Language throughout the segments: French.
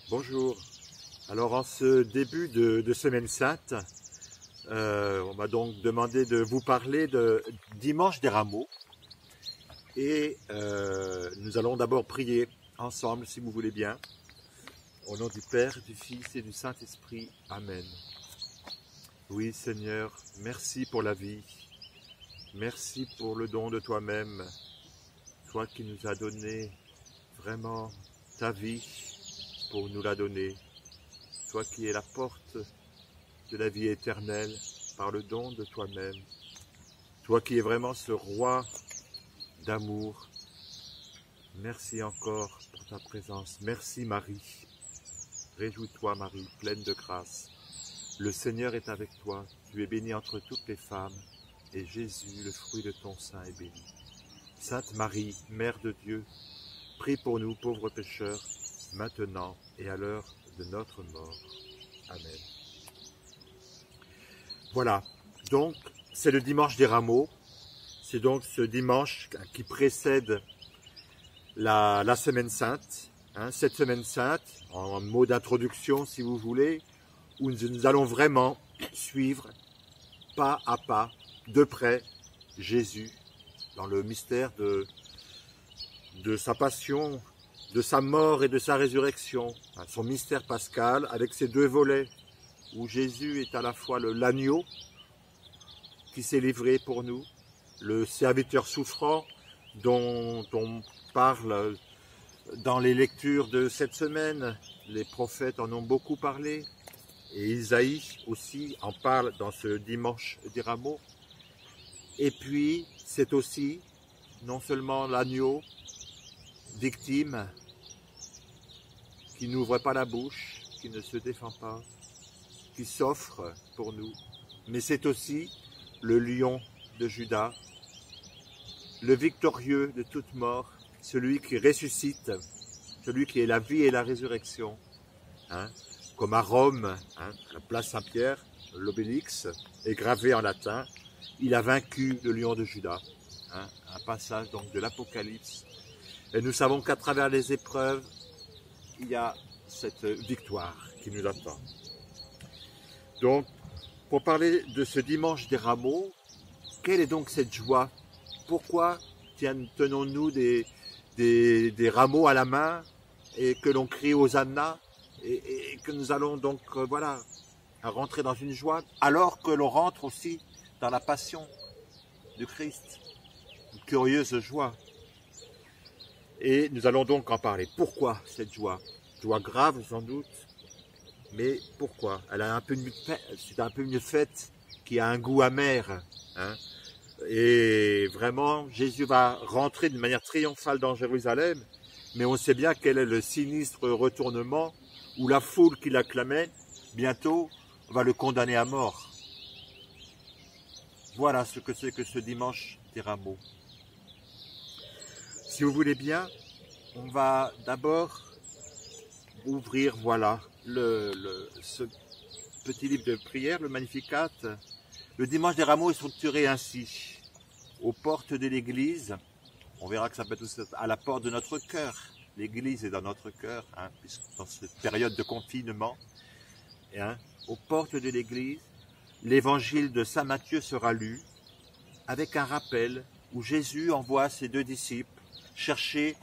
Bonjour. Alors en ce début de Semaine Sainte, on m'a donc demandé de vous parler de Dimanche des Rameaux. Et nous allons d'abord prier ensemble, si vous voulez bien. Au nom du Père, du Fils et du Saint-Esprit. Amen. Oui Seigneur, merci pour la vie. Merci pour le don de toi-même. Toi qui nous as donné vraiment ta vie pour nous la donner. Toi qui es la porte de la vie éternelle par le don de toi-même. Toi qui es vraiment ce roi d'amour. Merci encore pour ta présence. Merci Marie. Réjouis-toi Marie, pleine de grâce. Le Seigneur est avec toi. Tu es bénie entre toutes les femmes. Et Jésus, le fruit de ton sein, est béni. Sainte Marie, Mère de Dieu, prie pour nous pauvres pécheurs, maintenant et à l'heure de notre mort. Amen. Voilà, donc c'est le dimanche des rameaux. C'est donc ce dimanche qui précède la semaine sainte. Cette semaine sainte, en mot d'introduction si vous voulez, où nous allons vraiment suivre pas à pas, de près, Jésus, dans le mystère de sa passion, de sa mort et de sa résurrection, son mystère pascal avec ses deux volets, où Jésus est à la fois l'agneau qui s'est livré pour nous, le serviteur souffrant dont on parle dans les lectures de cette semaine. Les prophètes en ont beaucoup parlé, et Isaïe aussi en parle dans ce dimanche des rameaux. Et puis, c'est aussi non seulement l'agneau victime qui n'ouvre pas la bouche, qui ne se défend pas, qui s'offre pour nous, mais c'est aussi le lion de Juda, le victorieux de toute mort, celui qui ressuscite, celui qui est la vie et la résurrection. Comme à Rome, à la place Saint-Pierre, l'obélix est gravé en latin, il a vaincu le lion de Juda. Un passage donc de l'Apocalypse. Et nous savons qu'à travers les épreuves, il y a cette victoire qui nous attend. Donc, pour parler de ce dimanche des rameaux, quelle est donc cette joie? Pourquoi tenons-nous des rameaux à la main et que l'on crie Hosanna et que nous allons donc, rentrer dans une joie alors que l'on rentre aussi dans la passion du Christ? Une curieuse joie. Et nous allons donc en parler. Pourquoi cette joie? Joie grave sans doute, mais pourquoi? C'est un peu une fête qui a un goût amer. Et vraiment, Jésus va rentrer d'une manière triomphale dans Jérusalem, mais on sait bien quel est le sinistre retournement où la foule qui l'acclamait, bientôt, va le condamner à mort. Voilà ce que c'est que ce dimanche des rameaux. Si vous voulez bien, on va d'abord ouvrir, ce petit livre de prière, le Magnificat. Le dimanche des rameaux est structuré ainsi. Aux portes de l'église, on verra que ça peut être aussi à la porte de notre cœur. L'église est dans notre cœur, puisque dans cette période de confinement. Aux portes de l'église, l'évangile de Saint Matthieu sera lu avec un rappel où Jésus envoie ses deux disciples chercher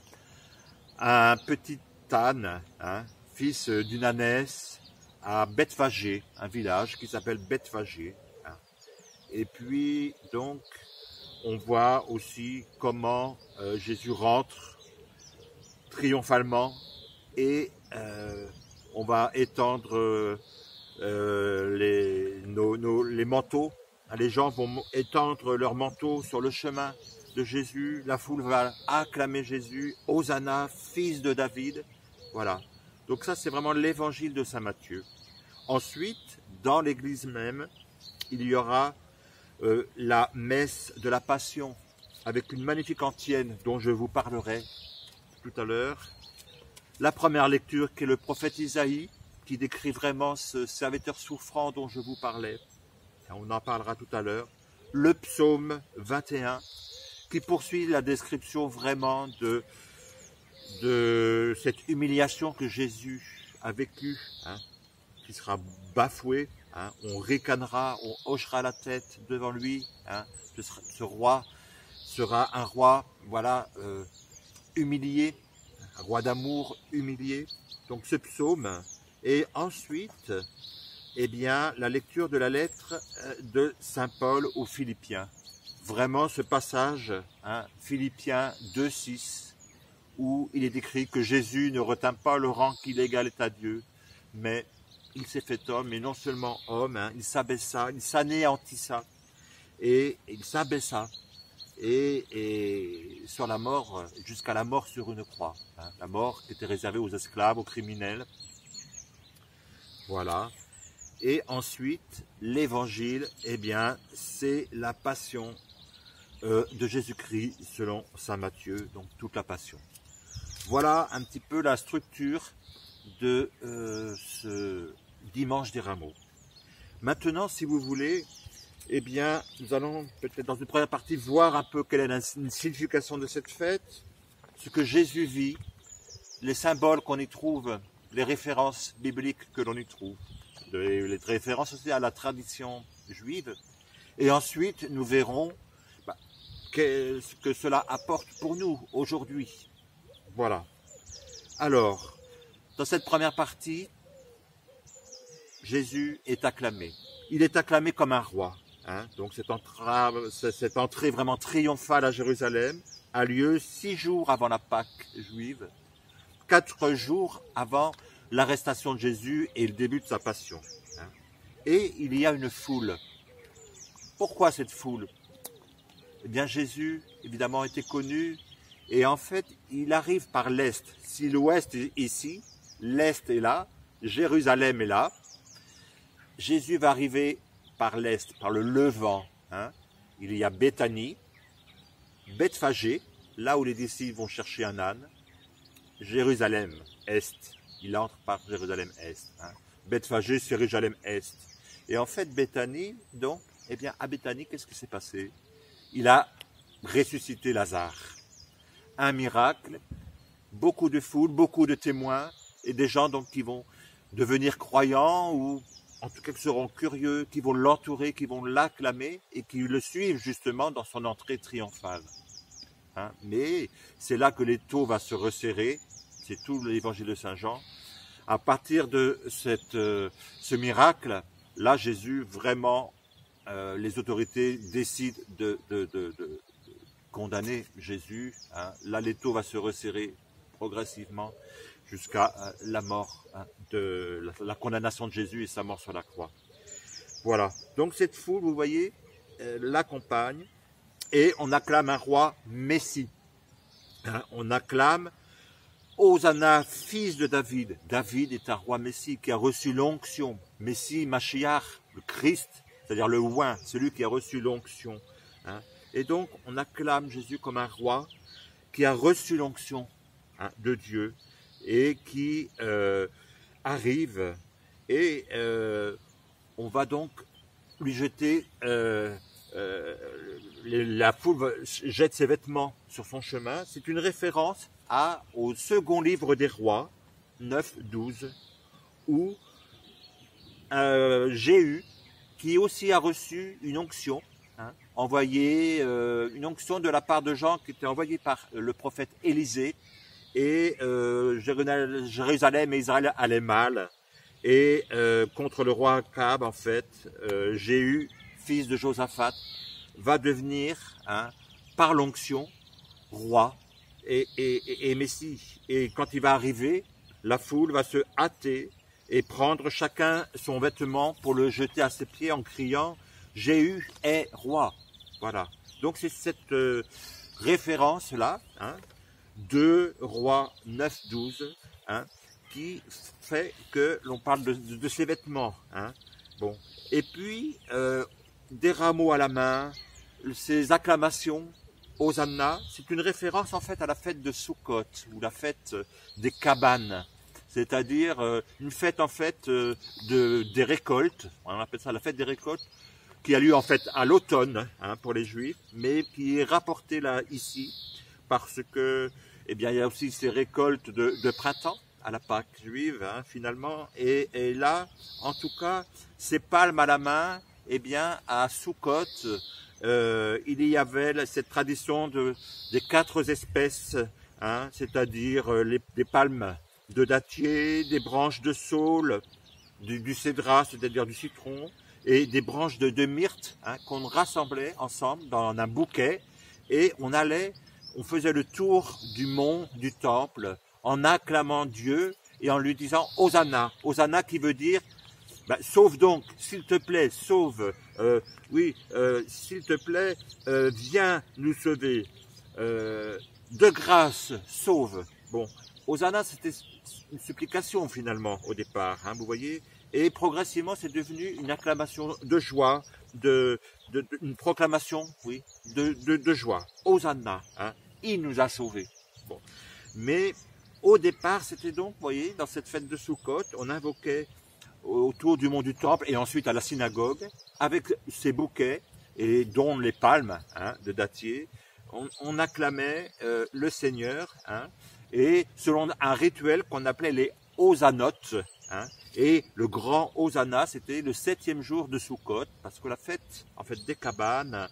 un petit âne, fils d'une ânesse, à Bethphagée, un village qui s'appelle Bethphagée. Et puis, donc, on voit aussi comment Jésus rentre triomphalement et on va étendre les manteaux. Les gens vont étendre leurs manteaux sur le chemin de Jésus. La foule va acclamer Jésus, Hosanna, fils de David. Voilà. Donc ça, c'est vraiment l'évangile de Saint Matthieu. Ensuite, dans l'église même, il y aura la messe de la Passion, avec une magnifique antienne dont je vous parlerai tout à l'heure. La première lecture qui est le prophète Isaïe, qui décrit vraiment ce serviteur souffrant dont je vous parlais. On en parlera tout à l'heure. Le psaume 21, qui poursuit la description vraiment de cette humiliation que Jésus a vécu, hein, qui sera bafoué, hein, on ricanera, on hochera la tête devant lui, hein, ce roi sera un roi, voilà, humilié, un roi d'amour humilié. Donc ce psaume, et ensuite, eh bien, la lecture de la lettre de Saint Paul aux Philippiens. Vraiment ce passage, hein, Philippiens 2,6, où il est écrit que Jésus ne retint pas le rang qu'il égalait à Dieu, mais il s'est fait homme, et non seulement homme, hein, il s'abaissa, il s'anéantissa, et il s'abaissa, et sur la mort, jusqu'à la mort sur une croix, hein, la mort qui était réservée aux esclaves, aux criminels. Voilà. Et ensuite, l'évangile, eh bien, c'est la passion de Jésus-Christ selon saint Matthieu, donc toute la passion. Voilà un petit peu la structure de ce dimanche des Rameaux. Maintenant, si vous voulez, eh bien, nous allons peut-être dans une première partie voir un peu quelle est la signification de cette fête, ce que Jésus vit, les symboles qu'on y trouve, les références bibliques que l'on y trouve, les références aussi à la tradition juive. Et ensuite, nous verrons ce que cela apporte pour nous aujourd'hui. Voilà. Alors, dans cette première partie, Jésus est acclamé. Il est acclamé comme un roi. Hein. Donc cette entrée vraiment triomphale à Jérusalem a lieu 6 jours avant la Pâque juive, 4 jours avant l'arrestation de Jésus et le début de sa passion. Hein. Et il y a une foule. Pourquoi cette foule? Eh bien, Jésus, évidemment, était connu, et en fait, il arrive par l'Est. Si l'Ouest est ici, l'Est est là, Jérusalem est là, Jésus va arriver par l'Est, par le Levant. Hein. Il y a Béthanie, Bethphagée, là où les disciples vont chercher un âne, Jérusalem, Est. Il entre par Jérusalem Est. Hein. Bethphagée, Jérusalem Est. Et en fait, Béthanie, donc, eh bien, à Béthanie, qu'est-ce qui s'est passé? Il a ressuscité Lazare. Un miracle, beaucoup de foules, beaucoup de témoins, et des gens donc qui vont devenir croyants, ou en tout cas qui seront curieux, qui vont l'entourer, qui vont l'acclamer, et qui le suivent justement dans son entrée triomphale. Hein. Mais c'est là que l'étau va se resserrer, c'est tout l'évangile de Saint Jean. À partir de ce miracle, là Jésus vraiment, les autorités décident de condamner Jésus. Hein. Là l'étau va se resserrer progressivement jusqu'à la mort, hein, la condamnation de Jésus et sa mort sur la croix. Voilà, donc cette foule, vous voyez, l'accompagne, et on acclame un roi Messie. Hein. On acclame Hosanna, fils de David. David est un roi Messie qui a reçu l'onction. Messie, Mashiach, le Christ, c'est-à-dire le oint, celui qui a reçu l'onction. Hein. Et donc, on acclame Jésus comme un roi qui a reçu l'onction, hein, de Dieu, et qui arrive, et on va donc lui jeter, la foule jette ses vêtements sur son chemin. C'est une référence au second livre des rois, 9-12, où Jéhu, qui aussi a reçu une onction, hein, une onction de la part de Jean qui était envoyée par le prophète Élisée, et Jérusalem et Israël allaient mal, et contre le roi Akab, en fait, Jéhu, fils de Josaphat, va devenir, hein, par l'onction, roi et Messie. Et quand il va arriver, la foule va se hâter et prendre chacun son vêtement pour le jeter à ses pieds en criant « Jéhu est roi ». Voilà. Donc c'est cette référence-là, hein, 2 Rois 9-12, hein, qui fait que l'on parle de ses vêtements. Hein. Bon. Et puis, des rameaux à la main, ces acclamations, Hosanna, c'est une référence en fait à la fête de Sukkot, ou la fête des cabanes, c'est-à-dire une fête en fait des récoltes, on appelle ça la fête des récoltes, qui a lieu en fait à l'automne, hein, pour les Juifs, mais qui est rapportée là ici, parce que, eh bien, il y a aussi ces récoltes de printemps, à la Pâque juive, hein, finalement. Et là, en tout cas, ces palmes à la main, eh bien, à Sukkot, il y avait cette tradition des 4 espèces, hein, c'est-à-dire des palmes de dattier, des branches de saule, du cédrat, c'est-à-dire du citron, et des branches de myrte, hein, qu'on rassemblait ensemble dans un bouquet, et on faisait le tour du mont, du temple, en acclamant Dieu et en lui disant Hosanna. Hosanna qui veut dire sauve donc, s'il te plaît, sauve, s'il te plaît, viens nous sauver, de grâce, sauve. Bon, Hosanna, c'était une supplication finalement au départ, hein, vous voyez, et progressivement c'est devenu une acclamation de joie, une proclamation, oui, de joie. Hosanna, hein, il nous a sauvés. Bon, mais au départ, c'était donc, vous voyez, dans cette fête de Sukkot, on invoquait autour du mont du temple et ensuite à la synagogue, avec ces bouquets, et dont les palmes, hein, de dattier, on acclamait le Seigneur, hein, et selon un rituel qu'on appelait les Hosannotes, hein, et le grand Hosanna, c'était le 7e jour de Sukkot, parce que la fête, en fait, des cabanes,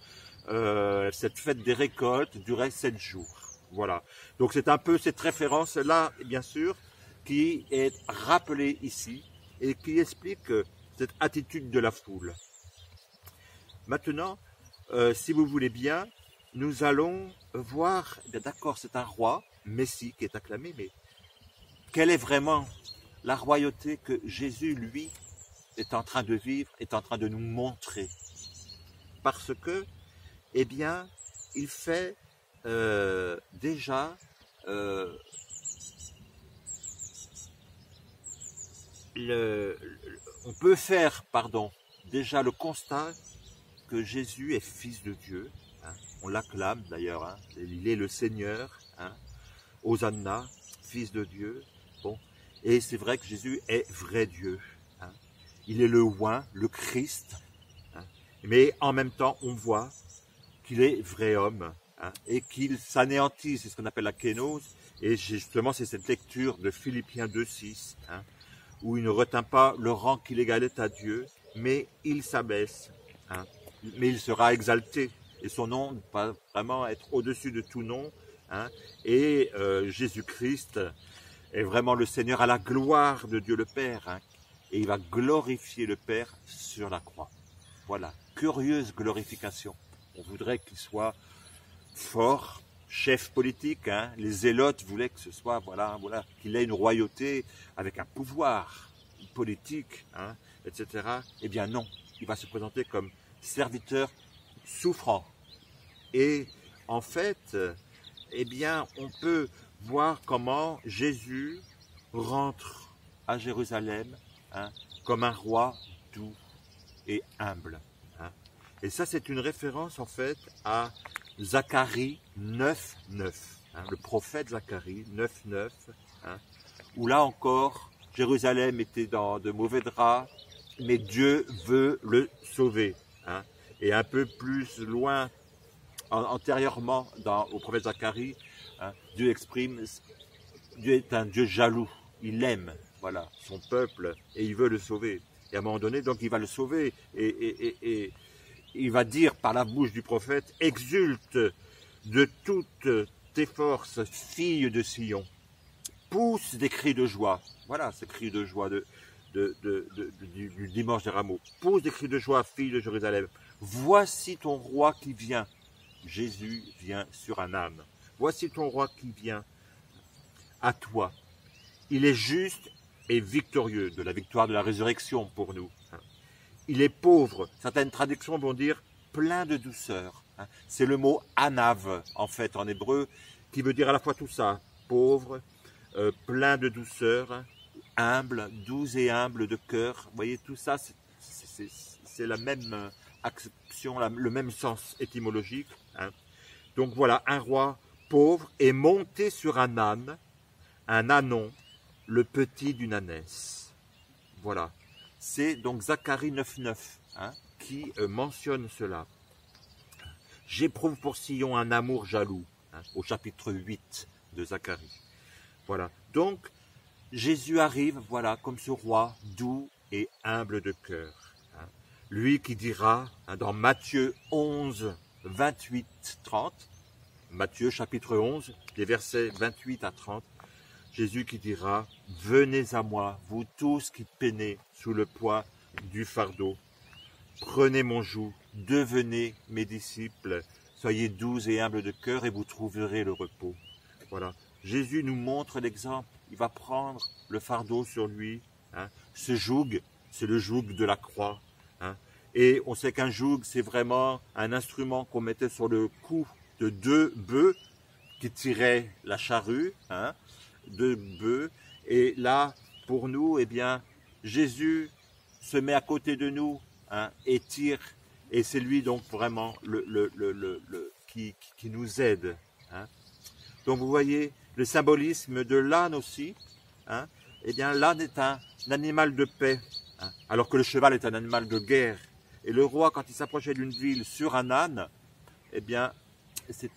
cette fête des récoltes durait 7 jours. Voilà. Donc c'est un peu cette référence-là, bien sûr, qui est rappelée ici, et qui explique cette attitude de la foule. Maintenant, si vous voulez bien, nous allons voir, d'accord, c'est un roi, Messie, qui est acclamé, mais quelle est vraiment la royauté que Jésus, lui, est en train de vivre, est en train de nous montrer? Parce que, eh bien, il fait déjà on peut faire, déjà le constat que Jésus est fils de Dieu, hein. On l'acclame d'ailleurs, hein. Il est le Seigneur, hein. Hosanna, fils de Dieu. Bon, et c'est vrai que Jésus est vrai Dieu, hein. Il est le oint, le Christ, hein. Mais en même temps, on voit qu'il est vrai homme, hein, et qu'il s'anéantit, c'est ce qu'on appelle la kénose, et justement c'est cette lecture de Philippiens 2,6, hein, où il ne retint pas le rang qu'il égalait à Dieu, mais il s'abaisse, hein, mais il sera exalté, et son nom va vraiment être au-dessus de tout nom, hein, et Jésus-Christ est vraiment le Seigneur à la gloire de Dieu le Père, hein, et il va glorifier le Père sur la croix. Voilà, curieuse glorification. On voudrait qu'il soit fort, chef politique, hein. Les zélotes voulaient que ce soit, voilà, qu'il ait une royauté avec un pouvoir politique, hein, etc. Eh bien non, il va se présenter comme serviteur souffrant. Et en fait, eh bien, on peut voir comment Jésus rentre à Jérusalem, hein, comme un roi doux et humble. Hein. Et ça, c'est une référence en fait à Zacharie 9,9, hein, le prophète Zacharie 9,9, hein, où là encore, Jérusalem était dans de mauvais draps, mais Dieu veut le sauver. Hein. Et un peu plus loin, antérieurement au prophète Zacharie, hein, Dieu exprime, Dieu est un Dieu jaloux, il aime, voilà, son peuple, et il veut le sauver. Et à un moment donné, donc il va le sauver, et il va dire par la bouche du prophète, exulte de toutes tes forces, fille de Sion, pousse des cris de joie. Voilà ces cris de joie du dimanche des rameaux. Pousse des cris de joie, fille de Jérusalem. Voici ton roi qui vient. Jésus vient sur un âne. Voici ton roi qui vient à toi. Il est juste et victorieux, de la victoire de la résurrection pour nous. Il est pauvre. Certaines traductions vont dire plein de douceur. C'est le mot anav, en fait, en hébreu, qui veut dire à la fois tout ça. Pauvre, plein de douceur, humble, doux et humble de cœur. Vous voyez, tout ça, c'est la même acception, le même sens étymologique. Hein. Donc voilà, un roi pauvre est monté sur un ânon, le petit d'une ânesse. Voilà. C'est donc Zacharie 9,9, hein, qui mentionne cela. J'éprouve pour Sion un amour jaloux, hein, au chapitre 8 de Zacharie. Voilà. Donc, Jésus arrive, voilà, comme ce roi doux et humble de cœur. Hein. Lui qui dira, hein, dans Matthieu 11, 28, 30, Matthieu chapitre 11, les versets 28 à 30, Jésus qui dira, « Venez à moi, vous tous qui peinez sous le poids du fardeau. Prenez mon joug, devenez mes disciples, soyez doux et humbles de cœur et vous trouverez le repos. » Voilà. Jésus nous montre l'exemple. Il va prendre le fardeau sur lui. Hein. Ce joug, c'est le joug de la croix. Hein. Et on sait qu'un joug, c'est vraiment un instrument qu'on mettait sur le cou de deux bœufs qui tiraient la charrue, hein, deux bœufs. Et là, pour nous, eh bien, Jésus se met à côté de nous, hein, et tire. Et c'est lui donc vraiment qui nous aide. Hein. Donc vous voyez le symbolisme de l'âne aussi. Hein. Eh bien, l'âne est un animal de paix, hein, alors que le cheval est un animal de guerre. Et le roi, quand il s'approchait d'une ville sur un âne, eh bien,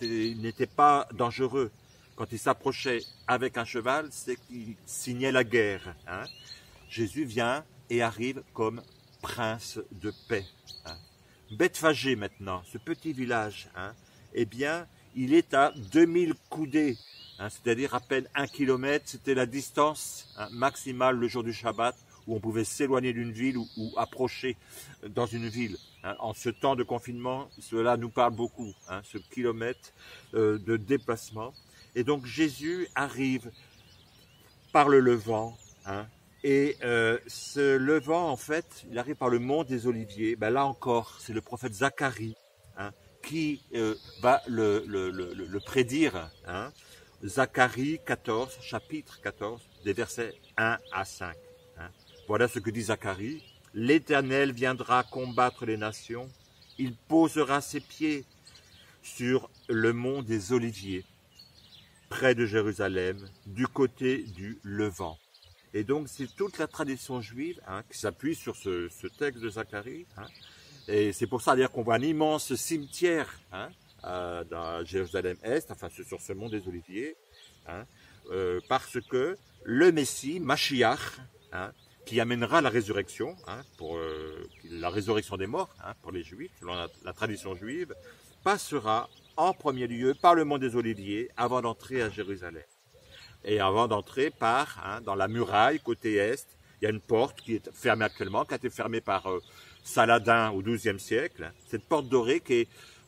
il n'était pas dangereux. Quand il s'approchait avec un cheval, c'est qu'il signait la guerre. Hein. Jésus vient et arrive comme prince de paix. Hein. Bethphagée maintenant, ce petit village, hein, eh bien, il est à 2000 coudées, hein, c'est-à-dire à peine 1 kilomètre. C'était la distance, hein, maximale le jour du Shabbat où on pouvait s'éloigner d'une ville ou approcher dans une ville. Hein. En ce temps de confinement, cela nous parle beaucoup, hein, ce kilomètre de déplacement. Et donc Jésus arrive par le Levant, hein, et ce Levant, en fait, il arrive par le mont des Oliviers. Ben là encore, c'est le prophète Zacharie, hein, qui va le prédire. Hein. Zacharie 14, chapitre 14, des versets 1 à 5. Hein. Voilà ce que dit Zacharie. « L'Éternel viendra combattre les nations. Il posera ses pieds sur le mont des Oliviers, près de Jérusalem, du côté du Levant. » Et donc, c'est toute la tradition juive, hein, qui s'appuie sur ce texte de Zacharie. Hein. Et c'est pour ça d'ailleurs qu'on voit un immense cimetière, hein, dans Jérusalem-Est, enfin sur ce mont des Oliviers, hein, parce que le Messie, Mashiach, hein, qui amènera la résurrection, hein, pour la résurrection des morts, hein, pour les Juifs, selon la tradition juive, passera en premier lieu par le mont des Oliviers avant d'entrer à Jérusalem. Et avant d'entrer dans la muraille côté est, il y a une porte qui est fermée actuellement, qui a été fermée par Saladin au XIIe siècle. Cette porte dorée,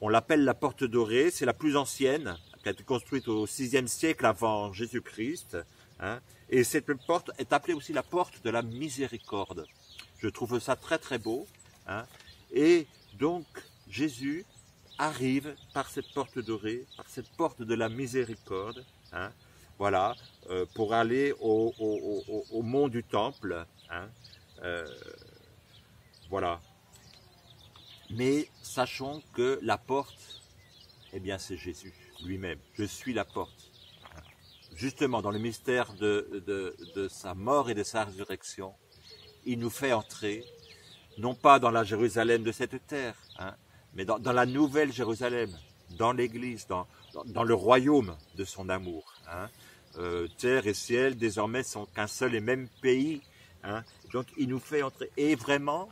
on l'appelle la porte dorée, c'est la plus ancienne, qui a été construite au VIe siècle avant Jésus-Christ. Hein. Et cette porte est appelée aussi la porte de la miséricorde. Je trouve ça très très beau. Hein. Et donc Jésus arrive par cette porte dorée, par cette porte de la miséricorde, hein, voilà, pour aller au mont du Temple. Hein, voilà. Mais sachons que la porte, eh bien c'est Jésus lui-même. Je suis la porte. Justement, dans le mystère de sa mort et de sa résurrection, il nous fait entrer, non pas dans la Jérusalem de cette terre, hein, mais dans la nouvelle Jérusalem, dans l'Église, dans le royaume de son amour. Hein. Terre et ciel, désormais, sont qu'un seul et même pays. Hein. Donc, il nous fait entrer. Et vraiment,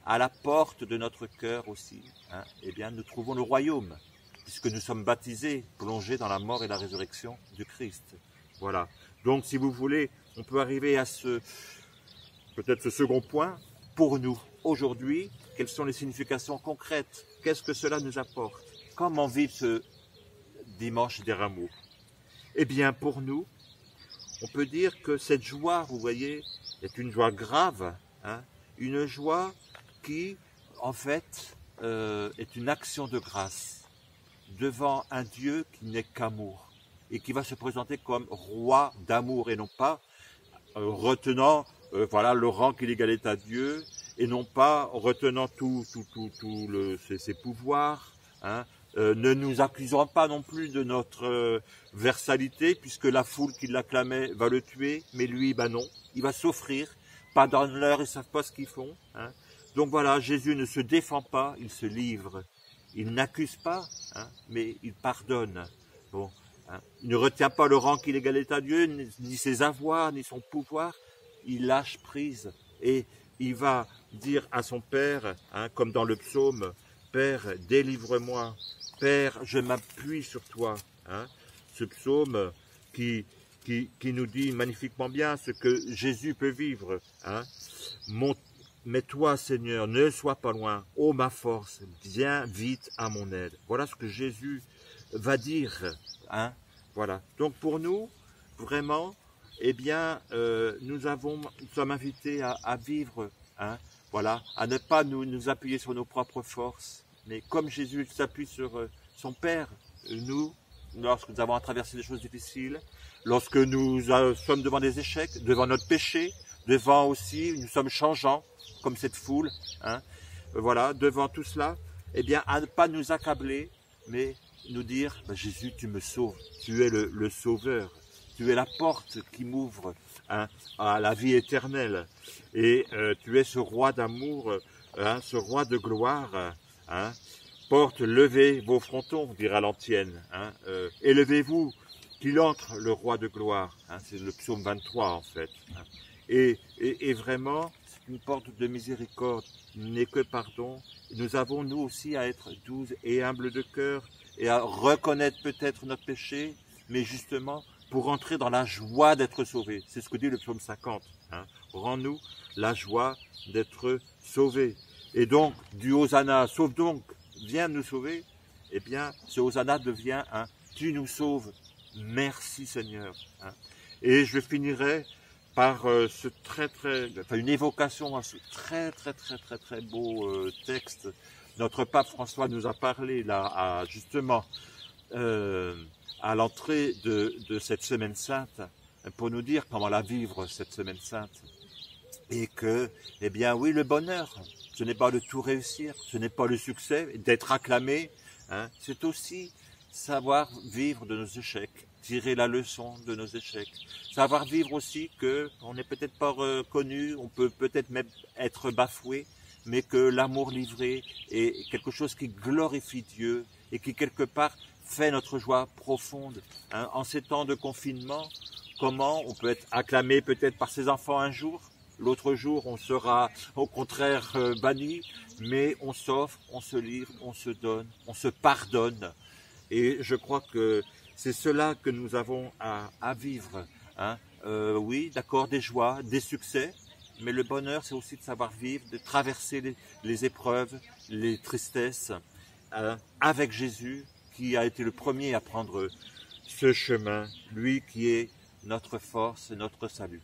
à la porte de notre cœur aussi, hein, eh bien, nous trouvons le royaume, puisque nous sommes baptisés, plongés dans la mort et la résurrection du Christ. Voilà. Donc, si vous voulez, on peut arriver à peut-être ce second point. Pour nous, aujourd'hui, quelles sont les significations concrètes? Qu'est-ce que cela nous apporte? Comment vivre ce dimanche des Rameaux? Eh bien, pour nous, on peut dire que cette joie, vous voyez, est une joie grave, hein, une joie qui, en fait, est une action de grâce devant un Dieu qui n'est qu'amour et qui va se présenter comme roi d'amour et non pas retenant voilà, le rang qu'il égalait à Dieu et non pas retenant ses pouvoirs. Hein. Ne nous accusons pas non plus de notre versalité, puisque la foule qui l'acclamait va le tuer, mais lui, ben non, il va s'offrir, pas dans l'heure, ils ne savent pas ce qu'ils font. Hein. Donc voilà, Jésus ne se défend pas, il se livre. Il n'accuse pas, hein, mais il pardonne. Bon, hein. Il ne retient pas le rang qu'il égalait à Dieu, ni ses avoirs, ni son pouvoir. Il lâche prise et il va dire à son Père, hein, comme dans le psaume, « Père, délivre-moi. Père, je m'appuie sur toi. Hein » Ce psaume qui nous dit magnifiquement bien ce que Jésus peut vivre. Hein. Mais toi, Seigneur, ne sois pas loin. Ô ma force, viens vite à mon aide. Voilà ce que Jésus va dire. Hein. Voilà. Donc pour nous, vraiment, eh bien, nous sommes invités à vivre, hein, voilà, à ne pas nous appuyer sur nos propres forces, mais comme Jésus s'appuie sur son Père, nous, lorsque nous avons à traverser des choses difficiles, lorsque nous sommes devant des échecs, devant notre péché, devant aussi, nous sommes changeants, comme cette foule, hein, voilà, devant tout cela, eh bien, à ne pas nous accabler, mais nous dire, ben, Jésus, tu me sauves, tu es le Sauveur. Tu es la porte qui m'ouvre, hein, à la vie éternelle. Et tu es ce roi d'amour, hein, ce roi de gloire. Hein. Porte, levez vos frontons, dira l'antienne. Hein, élevez-vous, qu'il entre le roi de gloire. Hein, c'est le psaume 23 en fait. Hein. Et vraiment, c'est une porte de miséricorde, n'est que pardon. Nous avons nous aussi à être doux et humbles de cœur et à reconnaître peut-être notre péché, mais justement pour entrer dans la joie d'être sauvés. C'est ce que dit le psaume 50. Hein. Rends-nous la joie d'être sauvés. Et donc, du Hosanna, sauve donc, viens nous sauver, eh bien, ce Hosanna devient un tu nous sauves, merci Seigneur. Hein. Et je finirai par une évocation à ce très beau texte. Notre pape François nous a parlé là, justement, à l'entrée de cette semaine sainte, pour nous dire comment la vivre, cette semaine sainte. Et que, eh bien oui, le bonheur, ce n'est pas de tout réussir, ce n'est pas le succès, d'être acclamé, hein, c'est aussi savoir vivre de nos échecs, tirer la leçon de nos échecs, savoir vivre aussi que on n'est peut-être pas reconnu, on peut peut-être même être bafoué, mais que l'amour livré est quelque chose qui glorifie Dieu et qui quelque part fait notre joie profonde. Hein. En ces temps de confinement, comment on peut être acclamé peut-être par ses enfants un jour, l'autre jour on sera au contraire banni, mais on s'offre, on se livre, on se donne, on se pardonne. Et je crois que c'est cela que nous avons à vivre. Hein. Oui, d'accord, des joies, des succès, mais le bonheur, c'est aussi de savoir vivre, de traverser les épreuves, les tristesses, avec Jésus, qui a été le premier à prendre ce chemin, lui qui est notre force et notre salut.